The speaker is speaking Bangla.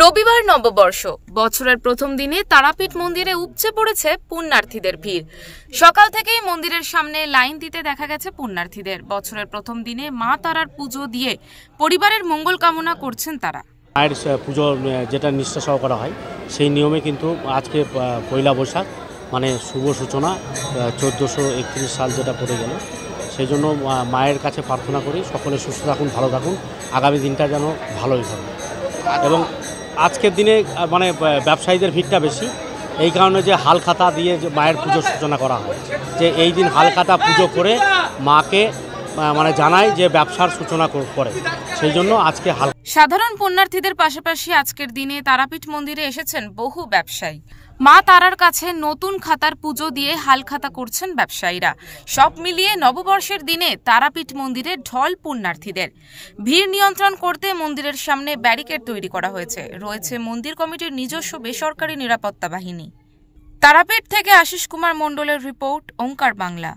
রবিবার নববর্ষ, বছরের প্রথম দিনে তারাপীঠ মন্দিরে উপচে পড়েছে পুণ্যার্থীদের ভিড়। সকাল থেকেই মন্দিরের সামনে লাইন দিতে দেখা গেছে পুণ্যার্থীদের। বছরের প্রথম দিনে মা তারার পুজো দিয়ে পরিবারের মঙ্গল কামনা করছেন তারা। মায়ের পুজো যেটা নিষ্ঠা সহ করা হয় সেই নিয়মে কিন্তু আজকে পয়লা বৈশাখ মানে শুভ সূচনা 1431 সাল যেটা পড়ে গেল, সেই জন্য মায়ের কাছে প্রার্থনা করি সকলে সুস্থ থাকুন, ভালো থাকুন, আগামী দিনটা যেন ভালোই থাকে। এবং আজকের দিনে মানে ব্যবসায়ীদের ভিড়টা বেশি, এই কারণে যে হালখাতা দিয়ে যে মায়ের পুজোর সূচনা করা হয়, যে এই দিন হালখাতা পুজো করে মাকে মানে জানায় যে ব্যবসার সূচনা করে, সেই জন্য আজকে সাধারণ পুণ্যার্থীদের পাশাপাশি আজকের দিনে তারাপীঠ মন্দিরে এসেছেন বহু ব্যবসায়ী। মা তারার কাছে নতুন খাতার পুজো দিয়ে হালখাতা করছেন ব্যবসায়ীরা। সব মিলিয়ে নববর্ষের দিনে তারাপীঠ মন্দিরে ঢল পুণ্যার্থীদের। ভিড় নিয়ন্ত্রণ করতে মন্দিরের সামনে ব্যারিকেড তৈরি করা রয়েছে মন্দির কমিটির নিজস্ব বেসরকারি নিরাপত্তা বাহিনী। তারাপীঠ থেকে আশিস কুমার মণ্ডলের রিপোর্ট, ওঙ্কার বাংলা।